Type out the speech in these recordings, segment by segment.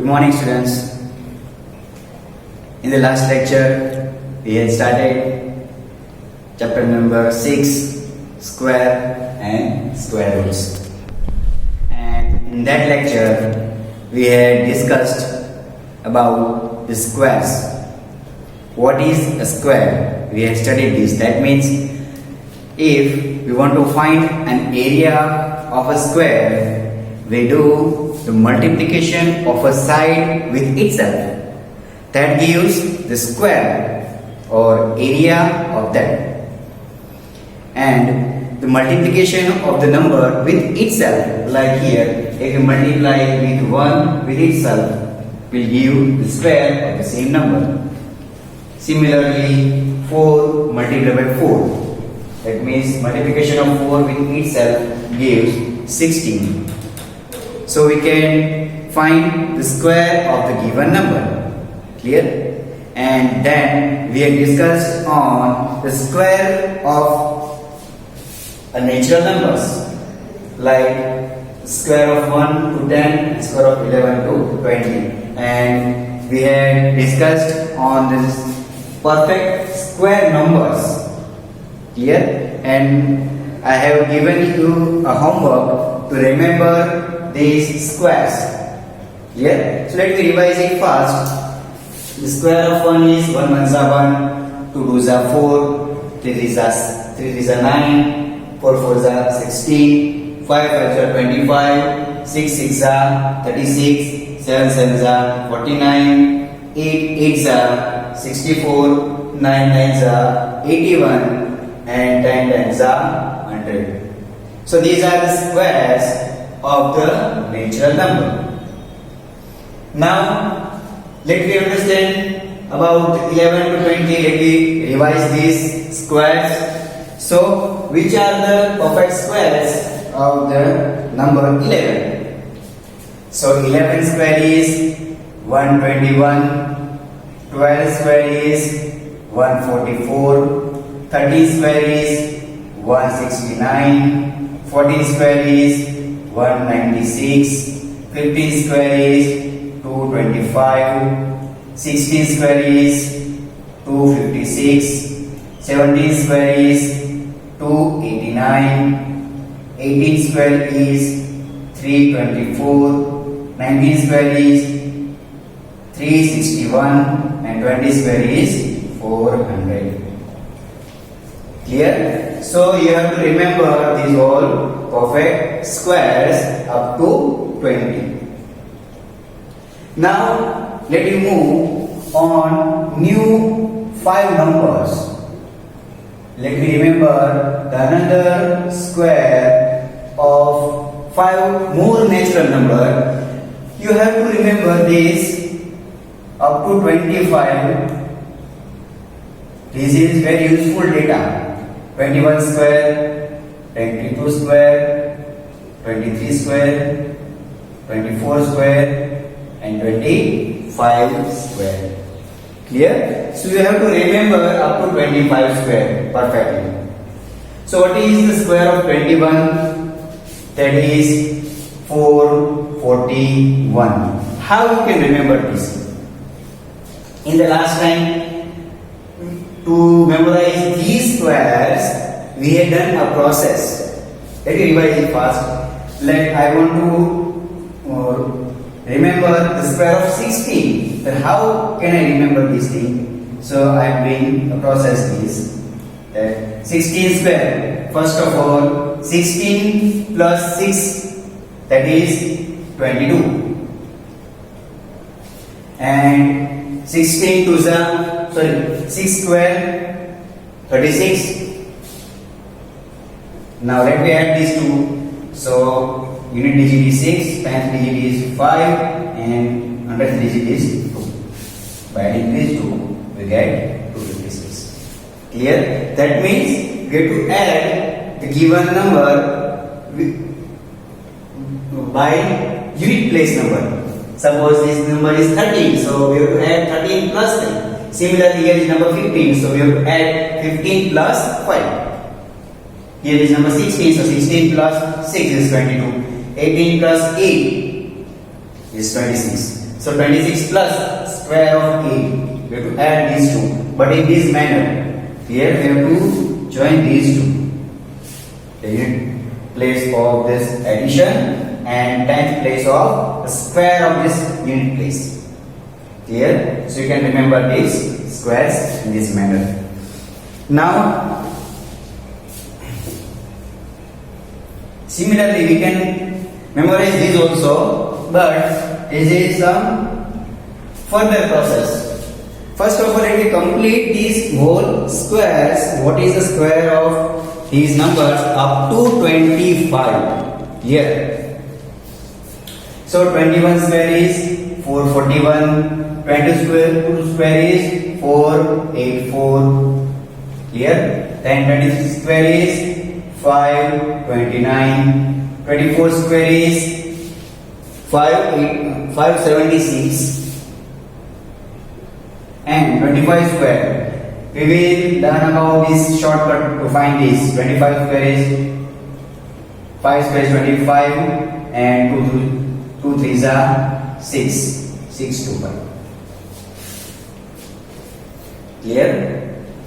Good morning, students. In the last lecture, we had started chapter number 6, square and square roots. And in that lecture, we had discussed about the squares. What is a square? We have studied this. That means if we want to find an area of a square, we do the multiplication of a side with itself. That gives the square or area of that. And the multiplication of the number with itself, like here, if you multiply with 1 with itself, will give the square of the same number. Similarly, 4 multiplied by 4. That means multiplication of 4 with itself gives 16. So we can find the square of the given number. Clear? And then we have discussed on the square of a natural numbers, like square of 1 to 10, square of 11 to 20. And we have discussed on this perfect square numbers. Clear? And I have given you a homework to remember these squares. Clear? So let me revise it fast. The square of 1 is 1 1 1, 2 2 4, 3 3 9, 4 4 16, 5 5 25, 6 6 36, 7 7 49, 8 8 64, 9 9 81, and 10 10 100. So these are the squares of the natural number. Now let me understand about 11 to 20. Let me revise these squares. So which are the perfect squares of the number 11? So 11 square is 121, 12 square is 144, 13 square is 169, 14 square is 196, 15 square is 225, 16 square is 256, 17 square is 289, 18 square is 324, 19 square is 361, and 20 square is 400. Clear? So you have to remember these all perfect squares up to 20. Now let me move on new 5 numbers. Let me remember the another square of 5 more natural number. You have to remember this up to 25. This is very useful data. 21 square, 22 square, 23 square, 24 square, and 25 square. Clear? So you have to remember up to 25 square perfectly. So what is the square of 21? That is 441. How you can remember this? In the last time, to memorize these squares, we had done a process. Let me revise it fast. I want to remember the square of 16. Then how can I remember this thing? So I am doing a process this. 16 square. First of all, 16 plus 6, that is 22. And 16 to 6 square, 36. Now let me add these two. So unit digit is 6, tenth digit is 5, and hundredth digit is 2. By adding these two, we get 256. Clear? That means we have to add the given number by unit place number. Suppose this number is 13, so we have to add 13 plus 10. Similarly, here is number 15, so we have to add 15 plus 5. Here is number 16, so 16 plus 6 is 22. 18 plus 8 is 26. So 26 plus square of 8. We have to add these two. But in this manner, here we have to join these two. The unit place of this addition and 10th place of the square of this unit place. Here, so you can remember these squares in this manner. Now, similarly, we can memorize these also, but this is some further process. First of all, let me complete these whole squares. What is the square of these numbers up to 25? Here. So 21 square is 441. 22 square is 484. Here. Then 26 square is 529. 24 square is 576. And 25 square, we will learn about this shortcut to find this. 25 square is 5 square is 25 and 2 3s are 6. 6 to 5. Clear?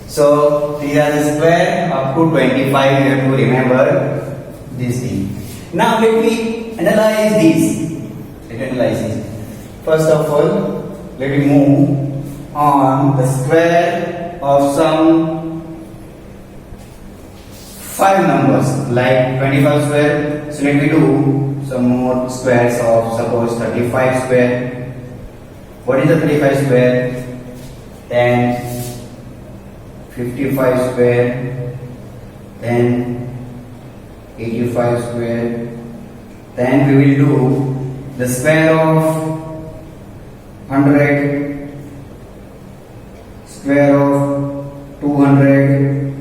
So these are the square up to 25. You have to remember this thing. Now let me analyze these. First of all, let me move on the square of some 5 numbers like 25 square. So let me do some more squares of suppose 35 square. What is the 35 square? Then 55 square. Then 85 square. Then we will do the square of 100. Square of 200,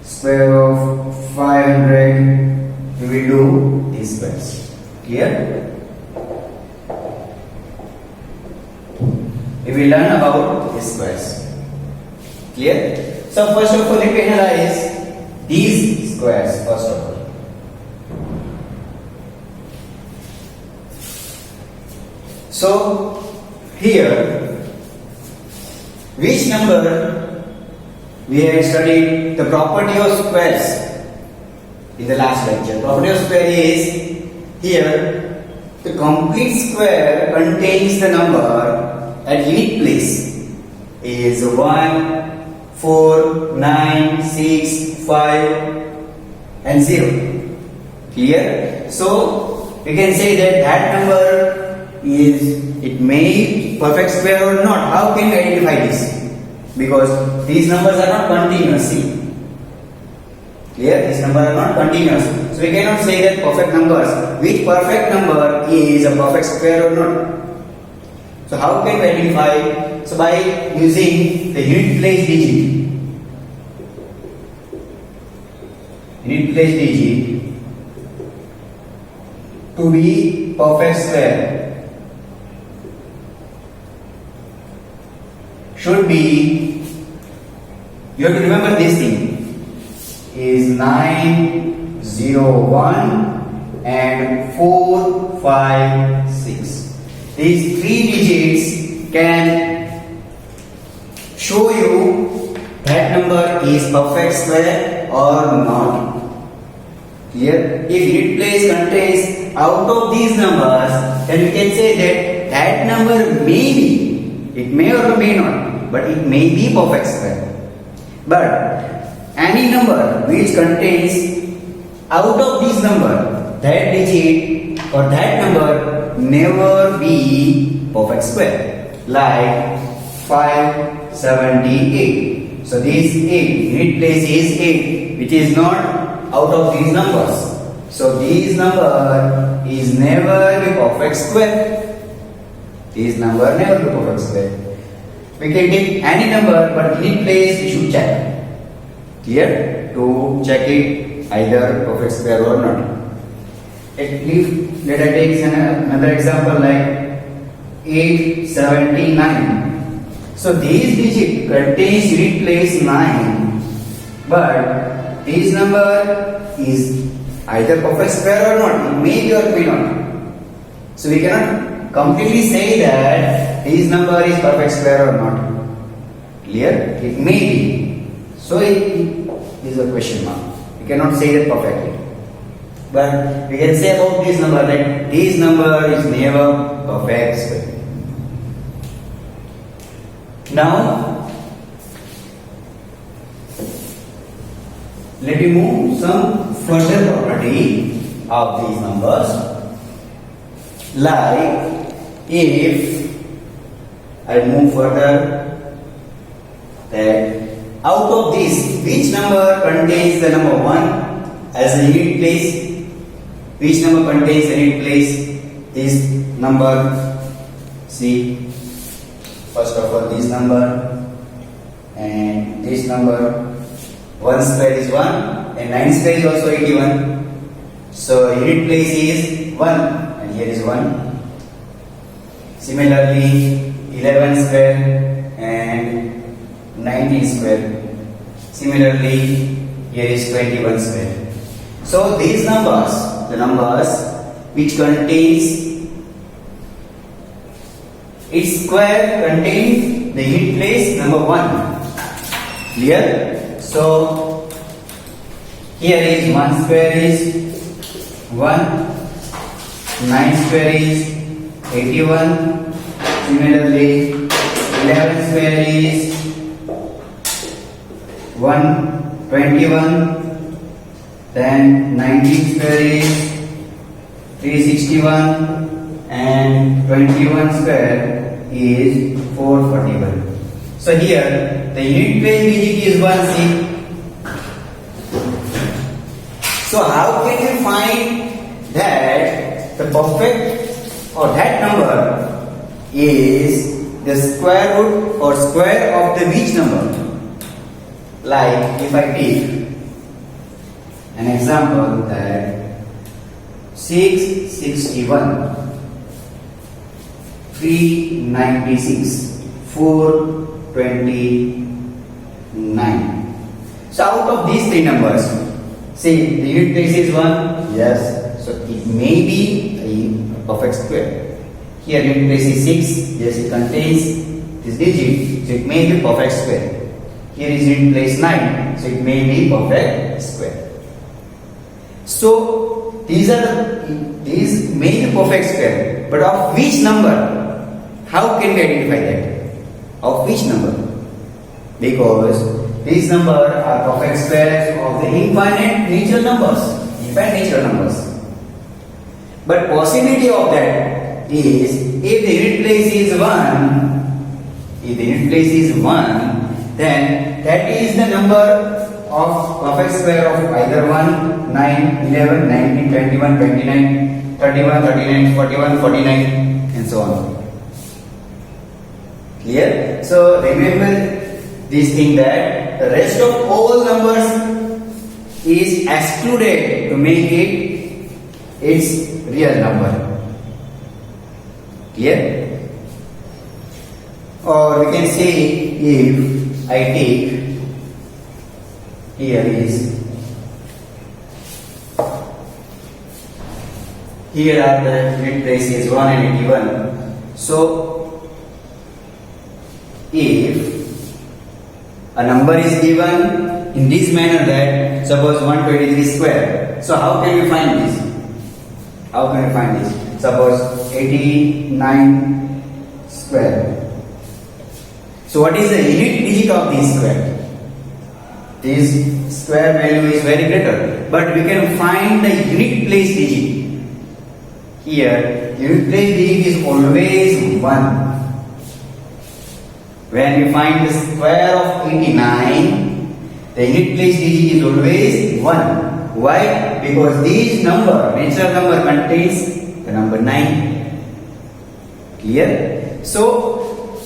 square of 500, we will do these squares. Clear? We will learn about these squares. Clear? So first of all, let me analyze these squares first of all. So here, which number we had studied the property of squares in the last lecture. Property of square is here the complete square contains the number at unit place is 1, 4, 9, 6, 5 and 0. Clear? So we can say that number is, it may be perfect square or not. How can we identify this? Because these numbers are not continuous. See? Clear? These numbers are not continuous. So we cannot say that perfect numbers. Which perfect number is a perfect square or not? So how can we identify? So by using the unit place digit. Unit place digit to be perfect square should be, you have to remember this thing, is 9, 0, 1 and 4, 5, 6. These 3 digits can show you that number is perfect square or not. Here, if unit place contains out of these numbers, then we can say that number may be, it may or may not, but it may be perfect square. But any number which contains out of this number, that digit or that number never be perfect square. Like 578. So this 8, unit place is 8, which is not out of these numbers. So this number is never a perfect square. This number never be perfect square. We can take any number, but unit place we should check. Clear? To check it either perfect square or not. Let us take another example like 879. So this digit contains unit place 9, but this number is either perfect square or not. It may be or may not. So we cannot completely say that this number is perfect square or not. Clear? It may be. So it is a question mark. We cannot say that perfectly. But we can say about this number that this number is never perfect square. Now, let me move some further property of these numbers. Like if I move further, that out of this, which number contains the number 1 as a unit place? Which number contains the unit place? This number. See, first of all, this number and this number. 1 square is 1 and 9 square is also 81. So unit place is 1 and here is 1. Similarly, 11 square and 19 square. Similarly, here is 21 square. So these numbers, the numbers which contains its square contains the unit place number 1. Clear? So here is 1 square is 1, 9 square is 81. Similarly, 11 square is 121. Then 19 square is 361 and 21 square is 441. So here the unit place digit is 1 C. So how can we find that the perfect or that number is the square root or square of the which number? Like if I take an example that 661, 396, 429. So out of these three numbers, see the unit place is 1, yes, so it may be a perfect square. Here unit place is 6, yes, it contains this digit, so it may be perfect square. Here is unit place 9, so it may be perfect square. So these may be perfect square, but of which number? How can we identify that? Of which number? Because these numbers are perfect squares of the infinite natural numbers. But possibility of that is if the unit place is 1, then that is the number of perfect square of either 1, 9, 11, 19, 21, 29, 31, 39, 41, 49 and so on. Clear? So remember this thing that the rest of all numbers is excluded to make it its real number. Clear? Or we can say if I take here are the unit places 1 and 81. So if a number is given in this manner that suppose 123 square, so how can we find this? Suppose 89 square. So what is the unit digit of this square? This square value is very greater, but we can find the unit place digit. Here, unit place digit is always 1. When we find the square of 89, the unit place digit is always 1. Why? Because this number, natural number, contains the number 9. Clear? So,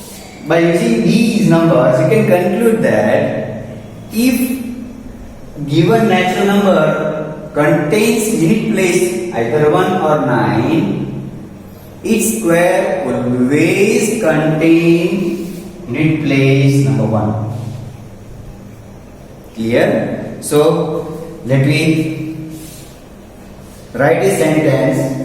by using these numbers, you can conclude that if given natural number contains unit place either 1 or 9, its square will always contain unit place number 1. Clear? So let me write a sentence.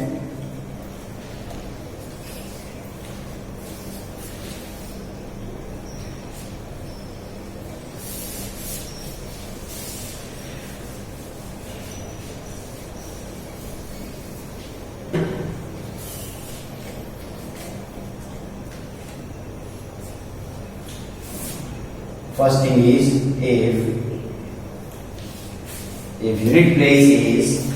first thing is if unit place is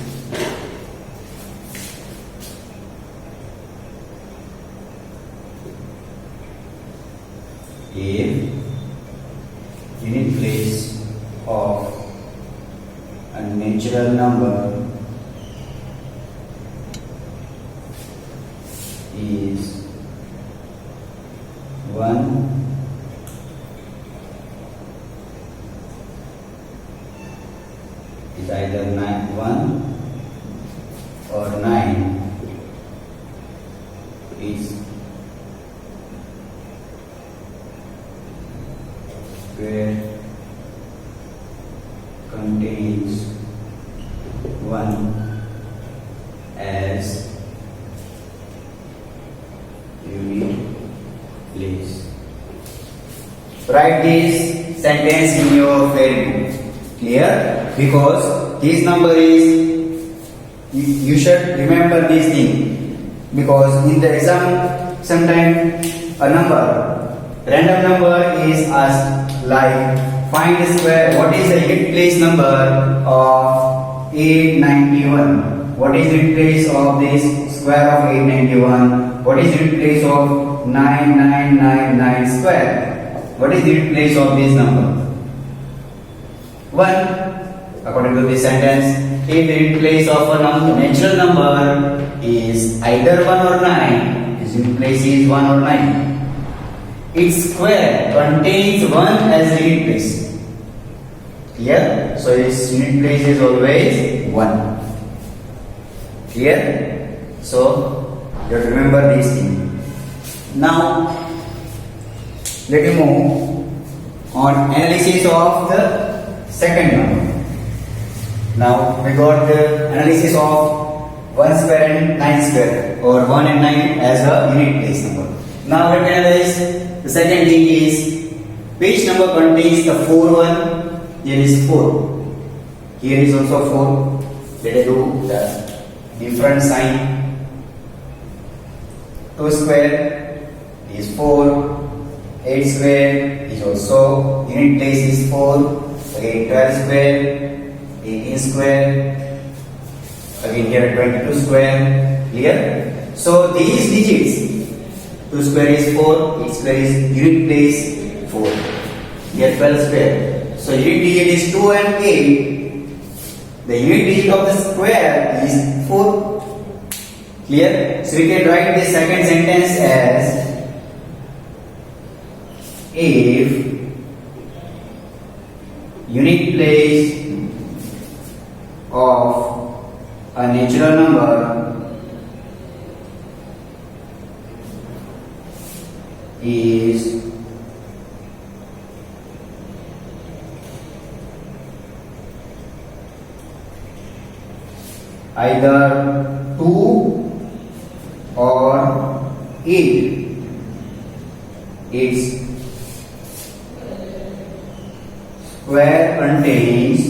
if unit place of a natural number is 1, is either 1 or 9 is where contains 1 as unit place. Write this sentence in your fair. Clear? Because this number is, you should remember this thing, because in the exam sometimes a random number is asked, like find the square, what is the unit place number of 891, what is the unit place of this square of 891, what is the unit place of 9999 square, what is the unit place of this number? 1. According to this sentence, if the unit place of a natural number is either 1 or 9, its unit place is 1 or 9. Its square contains 1 as unit place. Clear? So its unit place is always 1. Clear? So you have to remember this thing. Now let me move on analysis of the second number. Now we got the analysis of 1 square and 9 square, or 1 and 9 as a unit place number. Now let me analyze the second thing is which number contains the 4 1. Here is 4. Here is also 4. Let us do the different sign. 2 square is 4. 8 square is also unit place is 4. Again 12 square, 18 square, again here 22 square. Clear? So these digits, 2 square is 4, 8 square is unit place 4. Here 12 square. So unit digit is 2 and 8. The unit digit of the square is 4. Clear? So we can write this second sentence as if unit place of a natural number is either 2 or 8, its square contains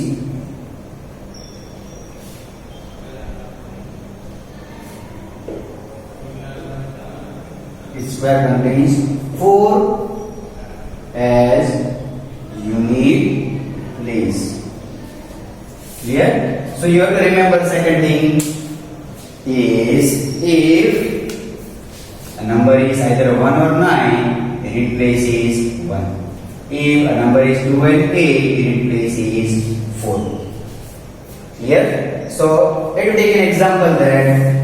square contains 4 as unit place. Clear? So you have to remember second thing is if a number is either 1 or 9, the unit place is 1. If a number is 2 and 8, the unit place is 4. Clear? So let me take an example that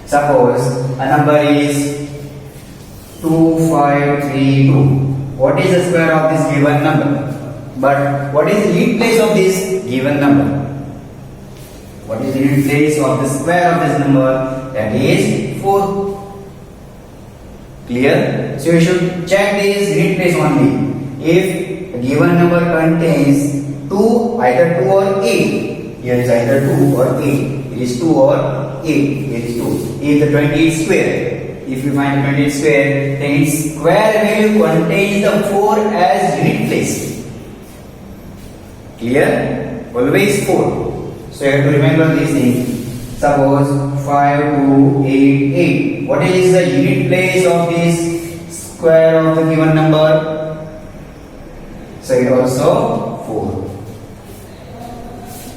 suppose a number is 2532. What is the square of this given number? But what is the unit place of this given number? What is the unit place of the square of this number? That is 4. Clear? So you should check this unit place only. If a given number contains 2, either 2 or 8, here is either 2 or 8. It is 2 or 8. Here is 2. If the 20 is square, if you find 20 is square, then its square value contains the 4 as unit place. Clear? Always 4. So you have to remember this thing. Suppose 5, 2, 8, 8. What is the unit place of this square of the given number. So it also 4.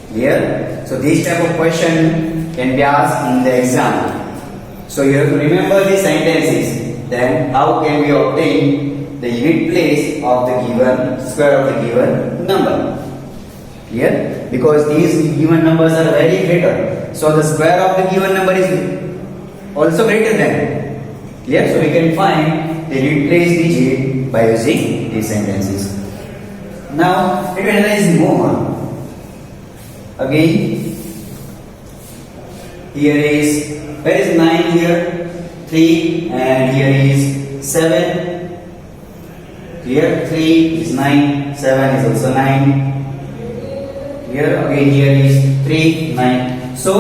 Clear? So this type of question can be asked in the exam. So you have to remember the sentences. Then how can we obtain the unit place of the given square of the given number? Clear? Because these given numbers are very greater. So the square of the given number is also greater than. Clear? So we can find the unit place digit by using these sentences. Now let me analyze more. Again, where is 9 here? 3, and here is 7. Here 3 is 9, 7 is also 9. Here again, here is 3, 9. So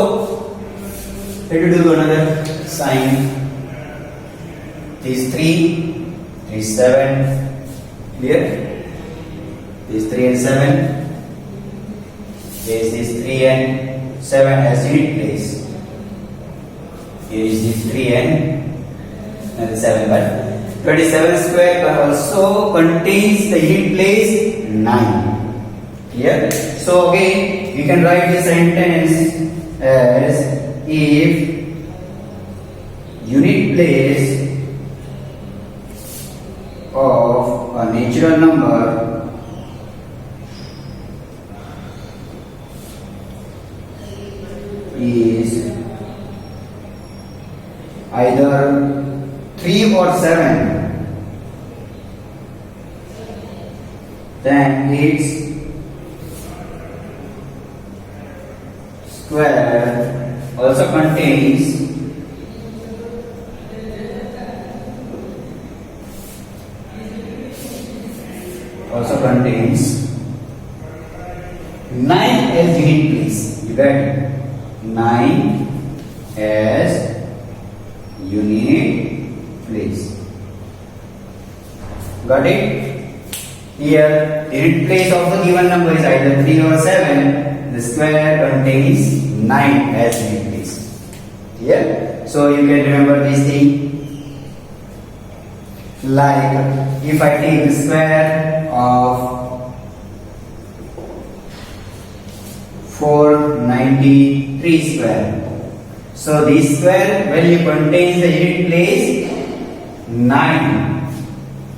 let me do another sign. This 3 is 7. Here this 3 and 7. There is this 3 and 7 as unit place. Here is this 3 and the 7. But 27 square also contains the unit place 9. Here. So again, we can write this sentence as if unit place of a natural number is either 3 or 7, then its square also contains also contains 9 as unit place. You get it? 9 as unit place. Got it? Here, the unit place of the given number is either 3 or 7. The square contains 9 as unit place. Here, so you can remember this thing. Like if I take the square of 493 square. So this square value contains the unit place 9.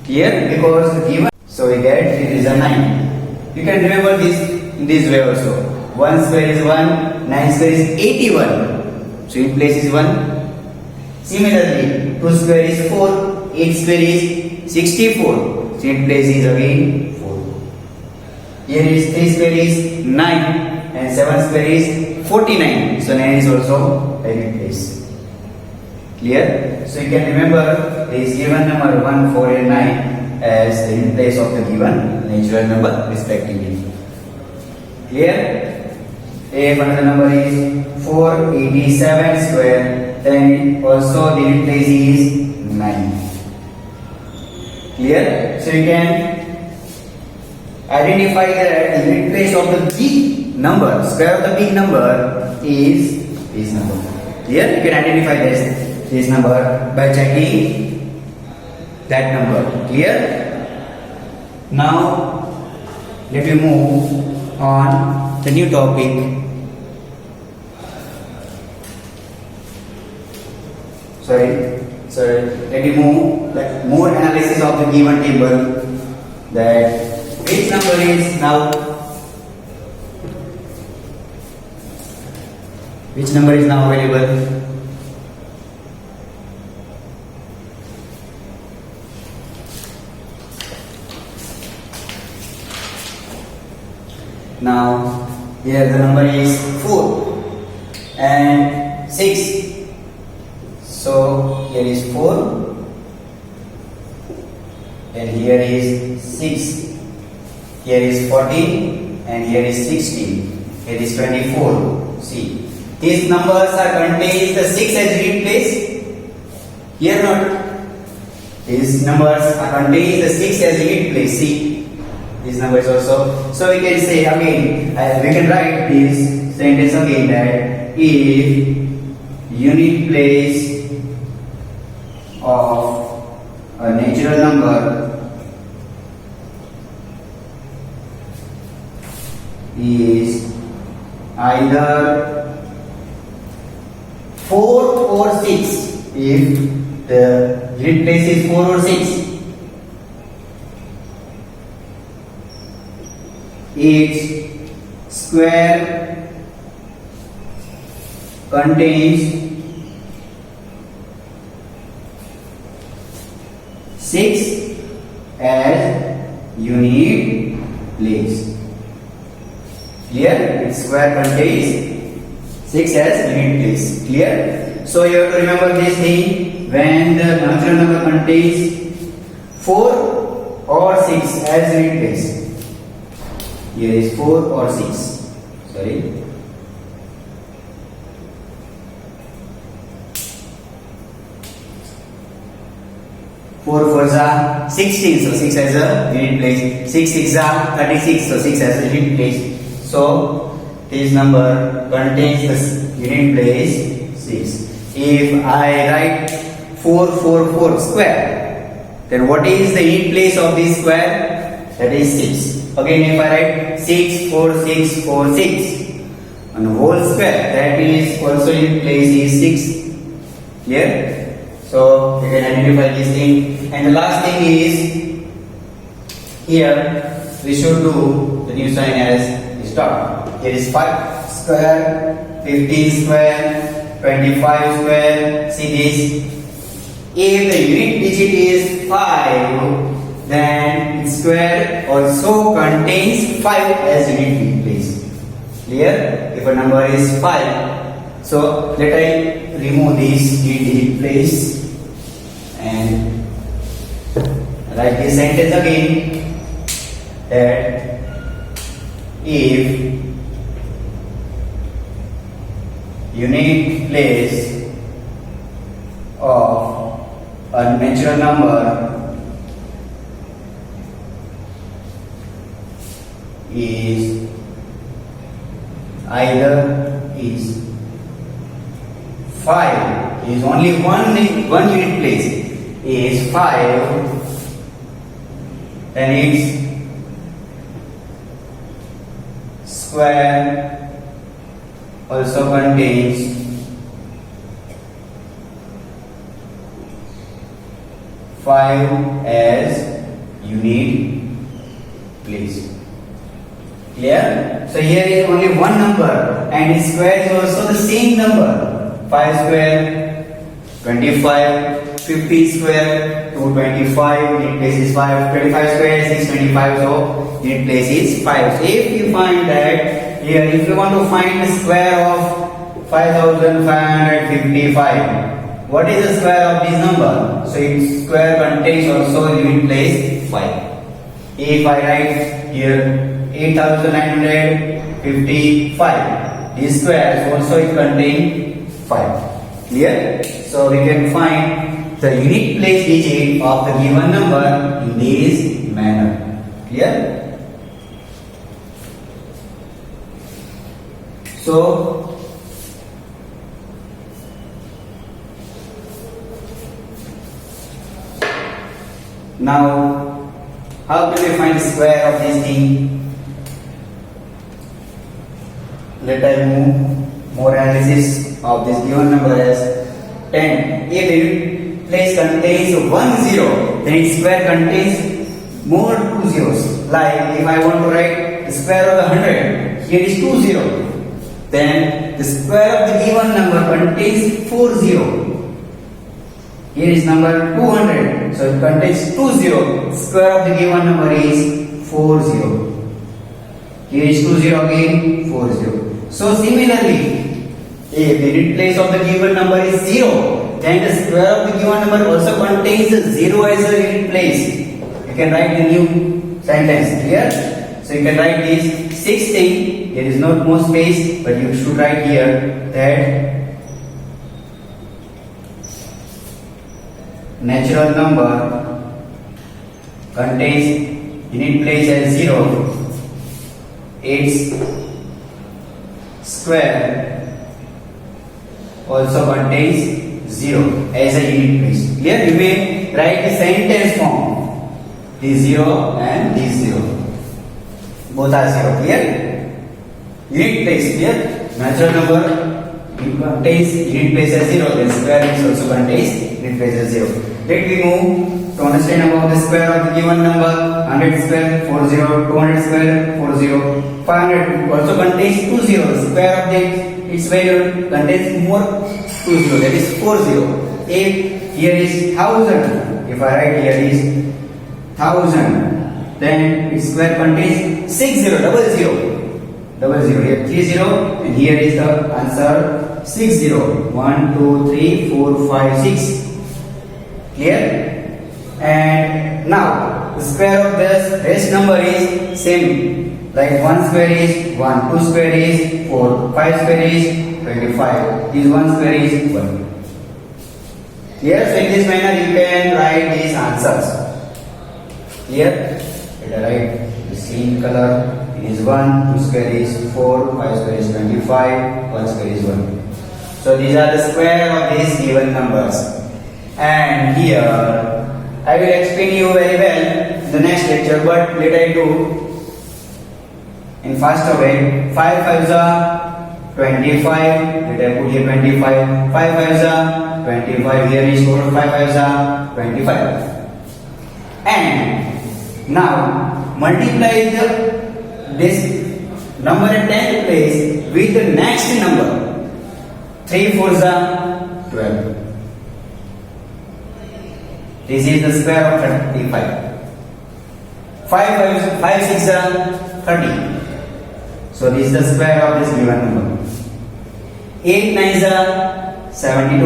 Here because given, so we get it is a 9. You can remember this in this way also. 1 square is 1, 9 square is 81. So unit place is 1. Similarly, 2 square is 4, 8 square is 64. So unit place is again 4. Here is 3 square is 9. And 7 square is 49. So 9 is also a unit place. Clear? So you can remember this given number 1, 4 and 9 as the unit place of the given natural number respectively. Clear? If another number is 487 square, then also the unit place is 9. Clear? So you can identify that the unit place of the big number, square of the big number is this number. Here you can identify this number by checking that number. Clear? Now let me move on the new topic. Let me move like more analysis of the given table. That which number is now available? Now here the number is 4 and 6. So here is 4 and here is 6. Here is 14 and here is 16. Here is 24. See, these numbers are contained the 6 as unit place. Here not. These numbers are contained the 6 as unit place. See, these numbers also. So we can say again, we can write this sentence again that if unit place of a the natural number is either 4 or 6 if the unit place is 4 or 6. Its square contains 6 as unit place. Clear? Its square contains 6 as unit place. Clear? So you have to remember this thing. When the natural number contains 4 or 6 as unit place. Here is 4 or 6. Sorry. Four fours are 16, so 6 as a unit place. 6 six are 36, so 6 as a unit place. So this number contains the unit place 6. If I write 4 4 4 square, then what is the unit place of this square? That is 6. Again, if I write 6 4 6 4 6 on the whole square, that is also unit place is 6. Clear? So you can identify this thing. And the last thing is, here we should do the new sign as is dot. Here is 5 square, 15 square, 25 square. See this? If the unit digit is 5, then its square also contains 5 as unit place. Clear? If a number is 5, so let I remove this unit digit place and write this sentence again, that if unit place of a natural number is either is 5, is only one unit place is 5, then its square also contains 5 as unit place. Clear? So here is only one number and its square is also the same number. 5 square, 25, 50 square, 225, unit place is 5, 25 square, 625, so unit place is 5. So if you find that here, if you want to find the square of 5555, what is the square of this number? So its square contains also unit place 5. If I write here 8955, this square also it contains 5. Clear? So we can find the unit place digit of the given number in this manner. Clear? So now how can we find the square of this thing? Let us move more analysis of this given number as 10. If the unit place contains 1 0, then its square contains more 2 zeros. Like if I want to write the square of the 100, here is 2 0. Then the square of the given number contains 4 0. Here is number 200, so it contains 2 0. Square of the given number is 4 0. Here is 2 0 again, 4 0. So similarly, if the unit place of the given number is 0, then the square of the given number also contains 0 as a unit place. You can write the new sentence. Clear? So you can write this 16. There is not more space, but you should write here that natural number contains unit place as 0. Its square also contains 0 as a unit place. Clear? You may write the sentence form. This 0 and this 0. Both are 0. Clear? Unit place. Clear? Natural number contains unit place as 0. Then square is also contains unit place as 0. Let me move to understand about the square of the given number. 100 square 40, 200 square 40, 500 also contains 2 zeros. Square of its value contains more 2 zeros, that is 40. If here is 1000, if I write here is 1000, then its square contains 60, double zero here 30, and here is the answer 60. 1, 2, 3, 4, 5, 6. Clear? And now the square of this base number is same, like 1 square is 1, 2 square is 4, 5 square is 25, this 1 square is 1. Clear? So in this manner you can write these answers. Clear? Let us write the same color. It is 1, 2 square is 4, 5 square is 25, 1 square is 1. So these are the square of these given numbers. And here I will explain you very well in the next lecture, but let I do in faster way. 5 5s are 25. Let I put here 25. 5 5s are 25. Here is 4 5 5s are 25. And now multiply this number at 10th place with the next number. 3 4s are 12. This is the square of 35. 5 6 are 30. So this is the square of this given number. 8 9s are 72.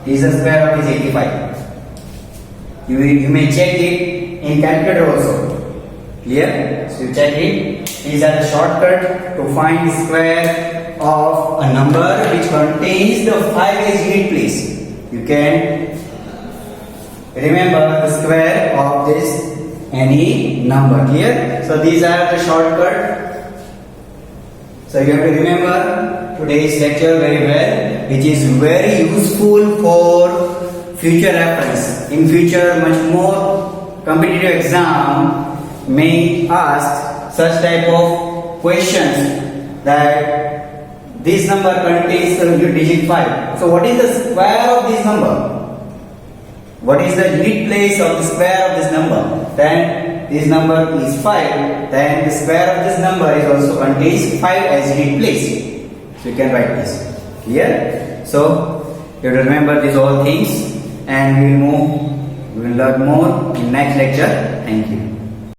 This is the square of this 85. You may check it in calculator also. Clear? So you check it. These are the shortcut to find the square of a number which contains the 5 as unit place. You can remember the square of this any number. Clear? So these are the shortcut. So you have to remember today's lecture very well, which is very useful for future reference. In future, much more competitive exam may ask such type of questions that this number contains the digit 5. So what is the square of this number? What is the unit place of the square of this number? Then this number is 5. Then the square of this number is also contains 5 as unit place. So you can write this. Clear? So you have to remember these all things, and we will learn more in next lecture. Thank you.